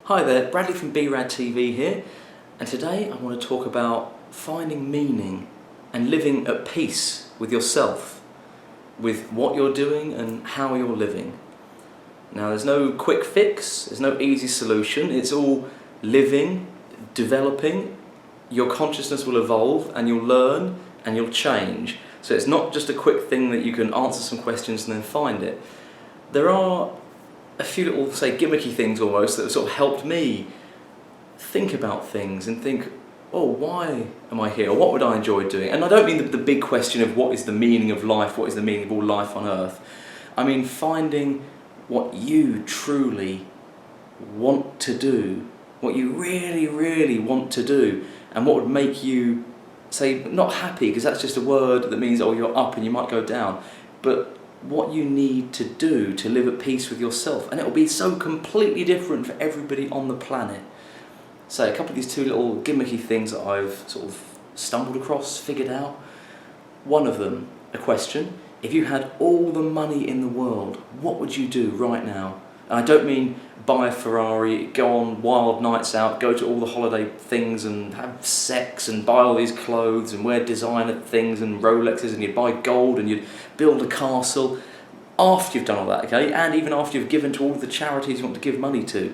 Hi there, Bradley from B-Rad TV here, and today I want to talk about finding meaning and living at peace with yourself, with what you're doing and how you're living. Now there's no quick fix, there's no easy solution, it's all living, developing. Your consciousness will evolve and you'll learn and you'll change. So it's not just a quick thing that you can answer some questions and then find it. There are a few little, say, gimmicky things almost that have sort of helped me think about things and think, oh, why am I here? Or what would I enjoy doing? And I don't mean the big question of what is the meaning of life, what is the meaning of all life on earth. I mean finding what you truly want to do, what you really, really want to do, and what would make you, say, not happy, because that's just a word that means, oh, you're up and you might go down, but what you need to do to live at peace with yourself. And it will be so completely different for everybody on the planet. So a couple of these two little gimmicky things that I've sort of stumbled across, figured out. One of them, a question: if you had all the money in the world, what would you do right now? And I don't mean buy a Ferrari, go on wild nights out, go to all the holiday things and have sex and buy all these clothes and wear designer things and Rolexes, and you'd buy gold and you'd build a castle after you've done all that, okay? And even after you've given to all the charities you want to give money to.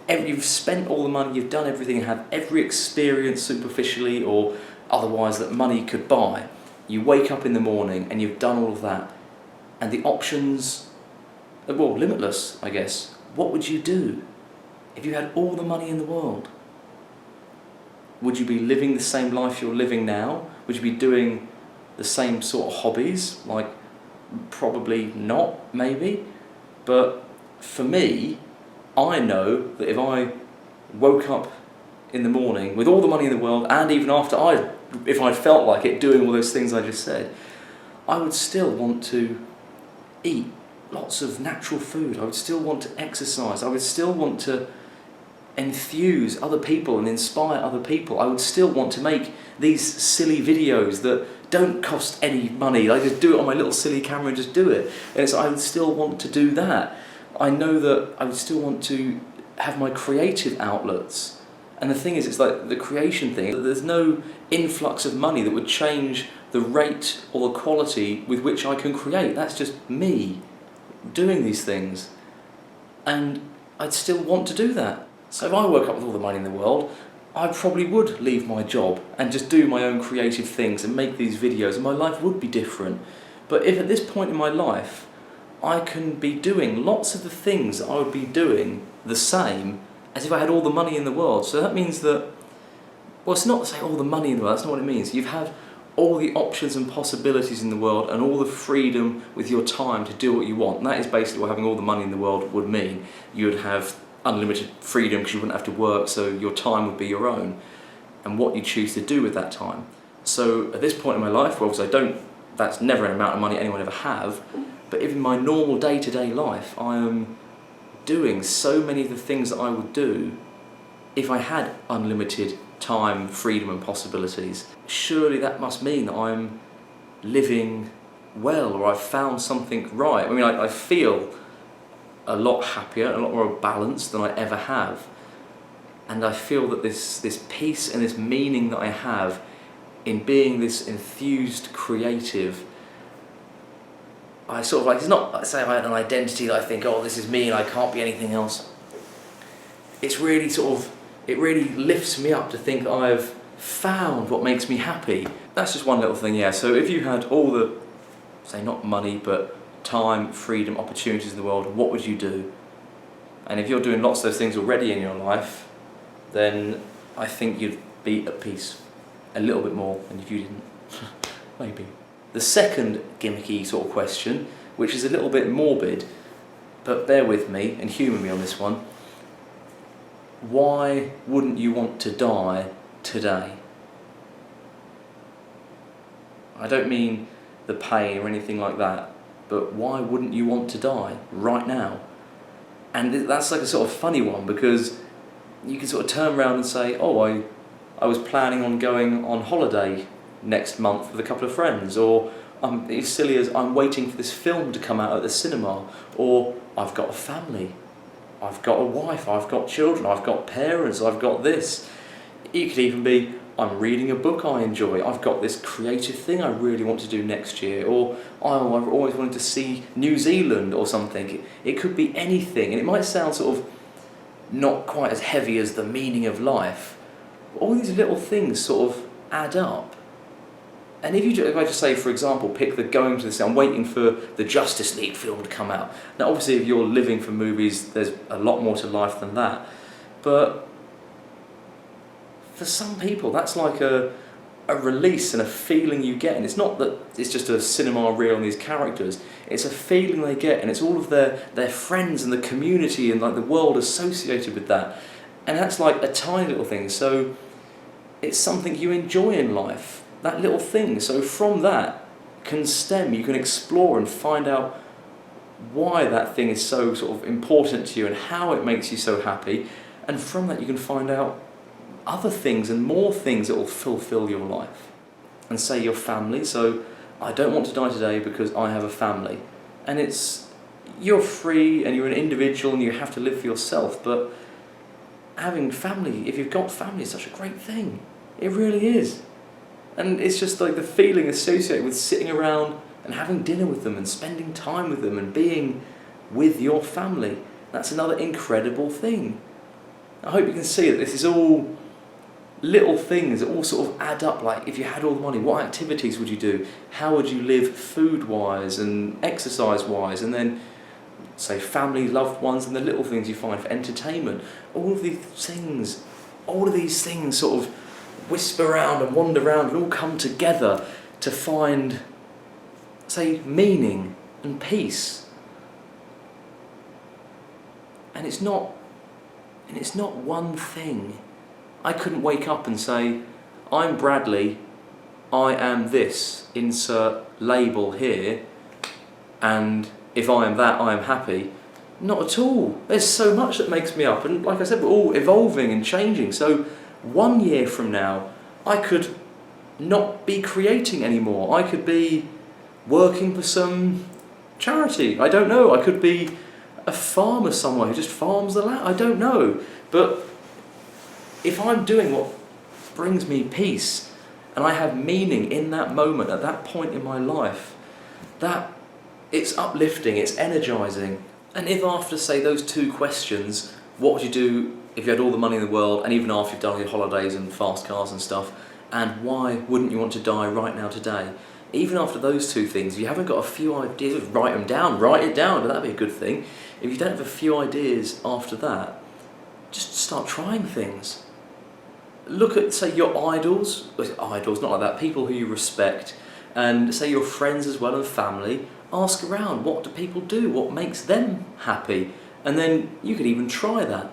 You've spent all the money, you've done everything, and have every experience superficially or otherwise that money could buy. You wake up in the morning and you've done all of that, and the options are, well, limitless, I guess. What would you do if you had all the money in the world? Would you be living the same life you're living now? Would you be doing the same sort of hobbies? Like, probably not, maybe. But for me, I know that if I woke up in the morning with all the money in the world, and even after if I felt like it, doing all those things I just said, I would still want to eat lots of natural food. I would still want to exercise. I would still want to enthuse other people and inspire other people. I would still want to make these silly videos that don't cost any money. I just do it on my little silly camera and just do it. And I would still want to do that. I know that I would still want to have my creative outlets. And the thing is, it's like the creation thing. There's no influx of money that would change the rate or the quality with which I can create. That's just me doing these things, and I'd still want to do that. So if I woke up with all the money in the world, I probably would leave my job and just do my own creative things and make these videos, and my life would be different. But if at this point in my life I can be doing lots of the things that I would be doing the same as if I had all the money in the world, so that means that, well, it's not to say all the money in the world, that's not what it means. You've had all the options and possibilities in the world and all the freedom with your time to do what you want. And that is basically what having all the money in the world would mean. You would have unlimited freedom because you wouldn't have to work, so your time would be your own and what you choose to do with that time. So at this point in my life, well, that's never an amount of money anyone ever have, but in my normal day-to-day life, I am doing so many of the things that I would do if I had unlimited time, freedom and possibilities. Surely that must mean that I'm living well, or I've found something right. I mean, I feel a lot happier, a lot more balanced than I ever have. And I feel that this peace and this meaning that I have in being this enthused creative, I sort of like, it's not like say I had an identity that I think, oh, this is me and I can't be anything else. It's really it really lifts me up to think that I've found what makes me happy. That's just one little thing, yeah. So if you had all the, say, not money, but time, freedom, opportunities in the world, what would you do? And if you're doing lots of those things already in your life, then I think you'd be at peace a little bit more than if you didn't. Maybe. The second gimmicky sort of question, which is a little bit morbid, but bear with me and humour me on this one. Why wouldn't you want to die today? I don't mean the pain or anything like that, but why wouldn't you want to die right now? And that's like a sort of funny one, because you can sort of turn around and say, oh, I was planning on going on holiday next month with a couple of friends, or as silly as I'm waiting for this film to come out at the cinema, or I've got a family. I've got a wife, I've got children, I've got parents, I've got this. It could even be, I'm reading a book I enjoy, I've got this creative thing I really want to do next year, or oh, I've always wanted to see New Zealand or something. It could be anything, and it might sound sort of not quite as heavy as the meaning of life, but all these little things sort of add up. And if I just say, for example, pick the going to the cinema, I'm waiting for the Justice League film to come out. Now, obviously, if you're living for movies, there's a lot more to life than that. But for some people, that's like a release and a feeling you get. And it's not that it's just a cinema reel on these characters. It's a feeling they get, and it's all of their friends and the community and like the world associated with that. And that's like a tiny little thing. So it's something you enjoy in life. That little thing. So from that can stem, you can explore and find out why that thing is so sort of important to you and how it makes you so happy. And from that you can find out other things and more things that will fulfill your life. And say your family. So I don't want to die today because I have a family. And you're free and you're an individual and you have to live for yourself. But having family, if you've got family, is such a great thing. It really is. And it's just like the feeling associated with sitting around and having dinner with them and spending time with them and being with your family. That's another incredible thing. I hope you can see that this is all little things that all sort of add up. Like if you had all the money, what activities would you do? How would you live food-wise and exercise-wise? And then say family, loved ones, and the little things you find for entertainment. All of these things sort of whisper around and wander around and all come together to find, say, meaning and peace. And it's not one thing. I couldn't wake up and say, I'm Bradley, I am this, insert label here, and if I am that, I am happy. Not at all. There's so much that makes me up, and like I said, we're all evolving and changing. So 1 year from now, I could not be creating anymore. I could be working for some charity. I don't know. I could be a farmer somewhere who just farms the land. I don't know. But if I'm doing what brings me peace and I have meaning in that moment, at that point in my life, that it's uplifting, it's energizing. And if after, say, those 2 questions, what would you do if you had all the money in the world, and even after you've done your holidays and fast cars and stuff, and why wouldn't you want to die right now today? Even after those 2 things, if you haven't got a few ideas, write it down, but that'd be a good thing. If you don't have a few ideas after that, just start trying things. Look at, say, your idols, not like that, people who you respect, and say your friends as well and family. Ask around, what do people do? What makes them happy? And then you could even try that.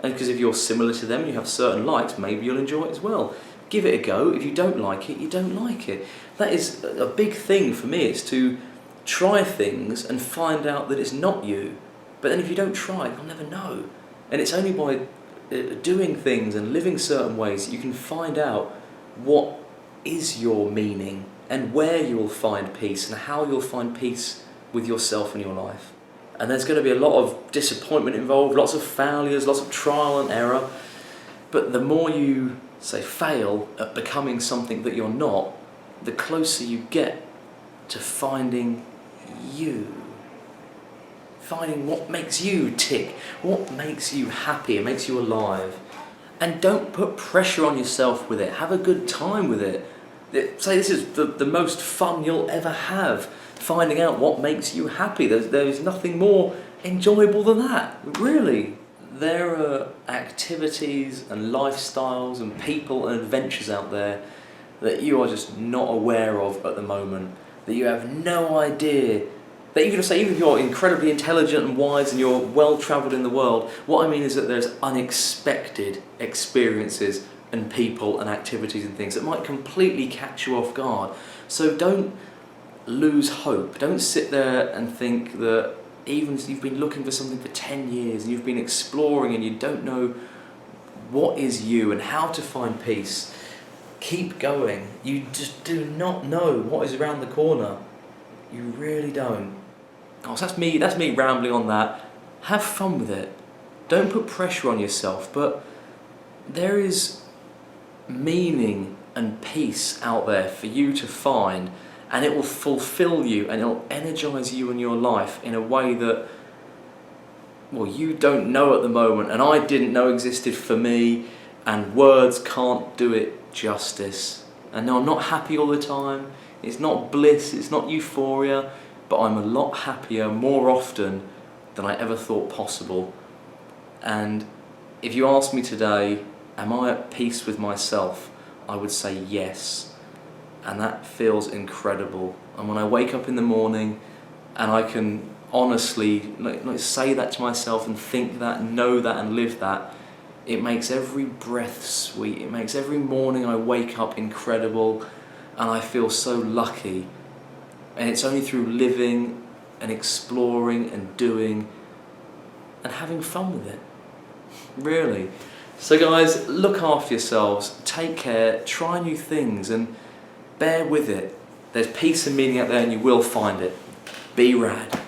And because if you're similar to them and you have certain likes, maybe you'll enjoy it as well. Give it a go. If you don't like it, you don't like it. That is a big thing for me. It's to try things and find out that it's not you. But then if you don't try, you'll never know. And it's only by doing things and living certain ways that you can find out what is your meaning and where you'll find peace and how you'll find peace with yourself and your life. And there's going to be a lot of disappointment involved, lots of failures, lots of trial and error. But the more you, say, fail at becoming something that you're not, the closer you get to finding you. Finding what makes you tick, what makes you happy, it makes you alive. And don't put pressure on yourself with it. Have a good time with it. Say this is the most fun you'll ever have. Finding out what makes you happy. There's nothing more enjoyable than that, really. There are activities and lifestyles and people and adventures out there that you are just not aware of at the moment, that you have no idea, that even if you're incredibly intelligent and wise and you're well travelled in the world, what I mean is that there's unexpected experiences and people and activities and things that might completely catch you off guard. So don't lose hope. Don't sit there and think that even if you've been looking for something for 10 years and you've been exploring and you don't know what is you and how to find peace, keep going. You just do not know what is around the corner. You really don't. Oh, so that's me rambling on that. Have fun with it. Don't put pressure on yourself, but there is meaning and peace out there for you to find, and it will fulfill you and it will energize you in your life in a way that, well, you don't know at the moment, and I didn't know existed for me, and words can't do it justice. And no, I'm not happy all the time. It's not bliss, it's not euphoria, but I'm a lot happier more often than I ever thought possible. And if you ask me today, am I at peace with myself? I would say yes. And that feels incredible. And when I wake up in the morning and I can honestly say that to myself and think that, know that and live that, it makes every breath sweet. It makes every morning I wake up incredible, and I feel so lucky. And it's only through living and exploring and doing and having fun with it, really. So guys, look after yourselves, take care, try new things and bear with it. There's peace and meaning out there and you will find it. Be rad.